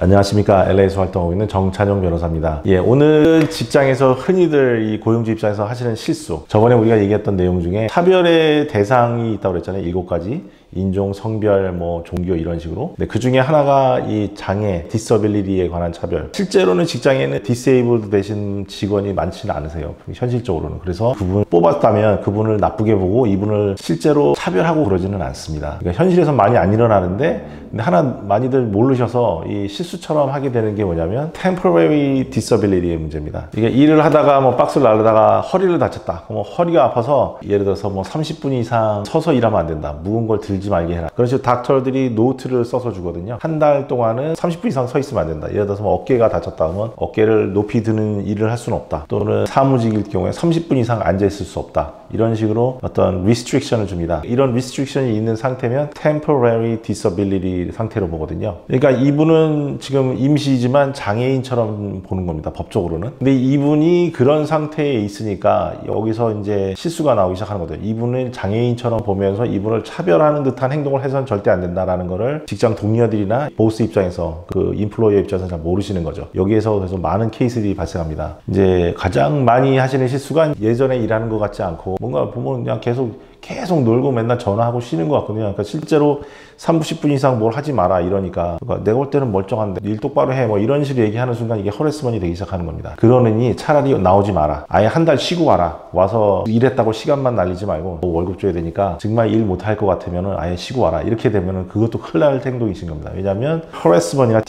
안녕하십니까. LA에서 활동하고 있는 정찬용 변호사입니다. 오늘은 직장에서 흔히들 이 고용주 입장에서 하시는 실수, 저번에 우리가 얘기했던 내용 중에 차별의 대상이 있다고 그랬잖아요. 7가지. 인종, 성별, 종교 이런 식으로. 근데 그 중에 하나가 이 장애, disability에 관한 차별. 실제로는 직장에는 disabled 되신 직원이 많지는 않으세요. 현실적으로는. 그래서 그분을 뽑았다면 그분을 나쁘게 보고 이분을 실제로 차별하고 그러지는 않습니다. 그러니까 현실에서 많이 안 일어나는데, 근데 하나 많이들 모르셔서 이 실수처럼 하게 되는 게 뭐냐면 temporary disability의 문제입니다. 이게 일을 하다가 박스를 나르다가 허리를 다쳤다. 허리가 아파서 예를 들어서 30분 이상 서서 일하면 안 된다. 무거운 걸 들지 말게 해라. 그런 식으로 닥터들이 노트를 써서 주거든요. 한 달 동안은 30분 이상 서 있으면 안 된다. 예를 들어서 어깨가 다쳤다 하면 어깨를 높이 드는 일을 할 수는 없다. 또는 사무직일 경우에 30분 이상 앉아 있을 수 없다. 이런 식으로 어떤 restriction을 줍니다. 이런 restriction이 있는 상태면 temporary disability 상태로 보거든요. 그러니까 이분은 지금 임시지만 장애인처럼 보는 겁니다. 법적으로는. 근데 이분이 그런 상태에 있으니까 여기서 이제 실수가 나오기 시작하는 거죠. 이분을 장애인처럼 보면서 이분을 차별하는 듯한 행동을 해서는 절대 안 된다라는 거를 직장 동료들이나 보스 입장에서 그 인플로이어 입장에서 잘 모르시는 거죠. 여기에서 그래서 많은 케이스들이 발생합니다. 이제 가장 많이 하시는 실수가 예전에 일하는 것 같지 않고 뭔가 보면 그냥 계속 놀고 맨날 전화하고 쉬는 것 같거든요. 그러니까 실제로 30분 이상 뭘 하지 마라 이러니까 내가 볼 때는 멀쩡한데 일 똑바로 해 이런 식으로 얘기하는 순간 이게 허레스먼이 되기 시작하는 겁니다. 그러느니 차라리 나오지 마라. 아예 한 달 쉬고 와라. 와서 일했다고 시간만 날리지 말고 월급 줘야 되니까 정말 일 못할 것 같으면 아예 쉬고 와라. 이렇게 되면 그것도 큰일 날 행동이신 겁니다. 왜냐하면 허레스먼이나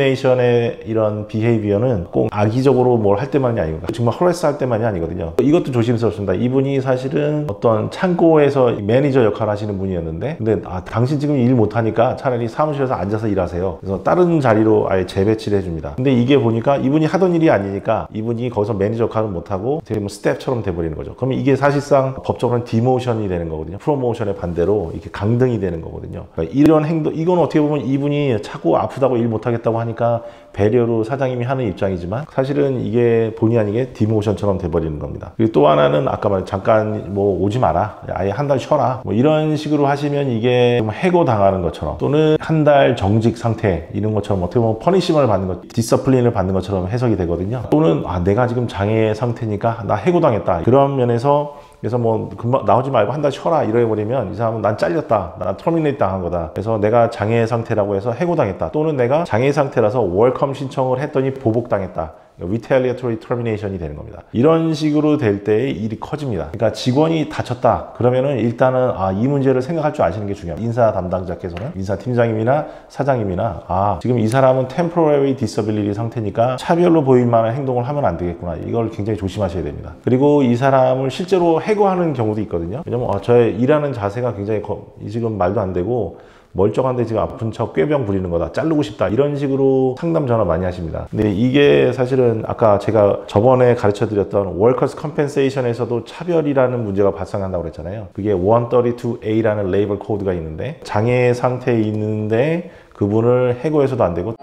디스크리미네이션의 이런 비헤이비어는 꼭 악의적으로 뭘 할 때만이 아니고 정말 허레스 할 때만이 아니거든요. 이것도 조심스럽습니다. 이분이 사실은 어떤 창고에서 매니저 역할을 하시는 분이었는데 근데 당신 지금 일 못하니까 차라리 사무실에서 앉아서 일하세요. 그래서 다른 자리로 아예 재배치를 해줍니다. 근데 이게 보니까 이분이 하던 일이 아니니까 이분이 거기서 매니저 역할은 못하고 되게 스텝처럼 돼버리는 거죠. 그러면 이게 사실상 법적으로는 디모션이 되는 거거든요. 프로모션의 반대로 이렇게 강등이 되는 거거든요. 그러니까 이런 행동, 이건 어떻게 보면 이분이 차고 아프다고 일 못하겠다고 하니까 배려로 사장님이 하는 입장이지만 사실은 이게 본의 아니게 디모션처럼 돼버리는 겁니다. 그리고 또 하나는 아까 말한 잠깐 오지 마라. 아예 한 달 쉬어라. 이런 식으로 하시면 이게 좀 해고당하는 것처럼 또는 한 달 정직 상태 이런 것처럼 어떻게 보면 퍼니시먼을 받는 것, 디서플린을 받는 것처럼 해석이 되거든요. 또는 내가 지금 장애 상태니까 나 해고당했다. 그런 면에서 그래서 금방 나오지 말고 한 달 쉬어라 이래버리면 이 사람은 난 잘렸다. 난 터미네이트 당한 거다. 그래서 내가 장애 상태라고 해서 해고당했다. 또는 내가 장애 상태라서 월컴 신청을 했더니 보복당했다. retaliatory termination이 되는 겁니다. 이런 식으로 될 때 일이 커집니다. 그러니까 직원이 다쳤다. 그러면은 일단은 이 문제를 생각할 줄 아시는 게 중요합니다. 인사 담당자께서는 인사팀장님이나 사장님이나 지금 이 사람은 temporary disability 상태니까 차별로 보일 만한 행동을 하면 안 되겠구나. 이걸 굉장히 조심하셔야 됩니다. 그리고 이 사람을 실제로 해고하는 경우도 있거든요. 왜냐면 저의 일하는 자세가 굉장히 지금 말도 안 되고 멀쩡한데 지금 아픈 척 꾀병 부리는 거다. 자르고 싶다. 이런 식으로 상담 전화 많이 하십니다. 근데 이게 사실은 아까 제가 저번에 가르쳐 드렸던 Workers' Compensation에서도 차별이라는 문제가 발생한다고 그랬잖아요. 그게 132A라는 레이블 코드가 있는데 장애 상태에 있는데 그분을 해고해서도 안 되고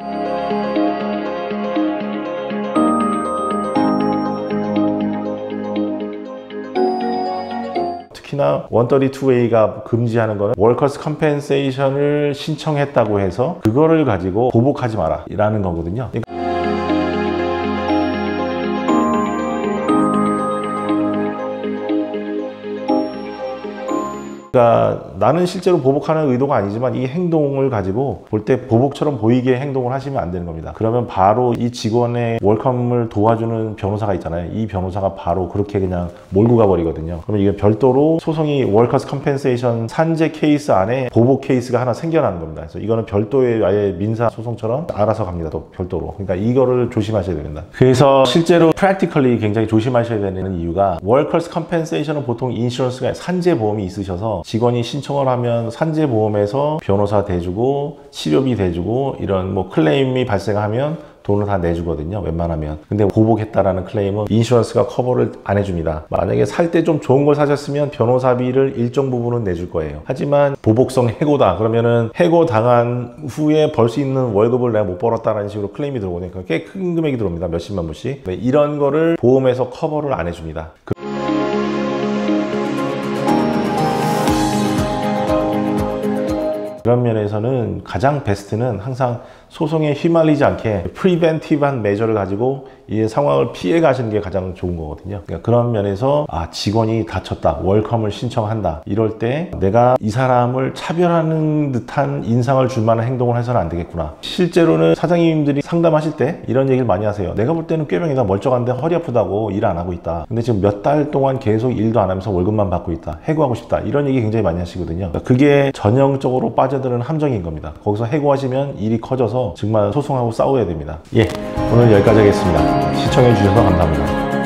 특히나 132A가 금지하는 거는 Workers' Compensation을 신청했다고 해서 그거를 가지고 보복하지 마라 라는 거거든요. 그러니까 나는 실제로 보복하는 의도가 아니지만 이 행동을 가지고 볼 때 보복처럼 보이게 행동을 하시면 안 되는 겁니다. 그러면 바로 이 직원의 월컴을 도와주는 변호사가 있잖아요. 이 변호사가 바로 그렇게 그냥 몰고 가버리거든요. 그러면 이게 별도로 소송이 Workers' Compensation 산재 케이스 안에 보복 케이스가 하나 생겨나는 겁니다. 그래서 이거는 별도의 아예 민사 소송처럼 알아서 갑니다. 또 별도로. 그러니까 이거를 조심하셔야 됩니다. 그래서 실제로 practically 굉장히 조심하셔야 되는 이유가 Workers' Compensation은 보통 인슈런스가 산재 보험이 있으셔서 직원이 신청을 하면 산재보험에서 변호사 대주고 치료비 대주고 이런 클레임이 발생하면 돈을 다 내주거든요. 웬만하면. 근데 보복했다라는 클레임은 인슈런스가 커버를 안 해줍니다. 만약에 살 때 좀 좋은 걸 사셨으면 변호사비를 일정 부분은 내줄 거예요. 하지만 보복성 해고다. 그러면은 해고 당한 후에 벌 수 있는 월급을 내가 못 벌었다라는 식으로 클레임이 들어오니까 꽤 큰 금액이 들어옵니다. 몇십만 불씩. 이런 거를 보험에서 커버를 안 해줍니다. 그런 면에서는 가장 베스트는 항상 소송에 휘말리지 않게 프리벤티브한 메저를 가지고 이 상황을 피해 가시는 게 가장 좋은 거거든요. 그러니까 그런 면에서 직원이 다쳤다, 월컴을 신청한다, 이럴 때 내가 이 사람을 차별하는 듯한 인상을 줄 만한 행동을 해서는 안 되겠구나. 실제로는 사장님들이 상담하실 때 이런 얘기를 많이 하세요. 내가 볼 때는 꾀병이다, 멀쩡한데 허리 아프다고 일 안 하고 있다, 근데 지금 몇 달 동안 계속 일도 안 하면서 월급만 받고 있다, 해고하고 싶다, 이런 얘기 굉장히 많이 하시거든요. 그러니까 그게 전형적으로 빠져드는 함정인 겁니다. 거기서 해고하시면 일이 커져서 정말 소송하고 싸워야 됩니다. 오늘 여기까지 하겠습니다. 시청해 주셔서 감사합니다.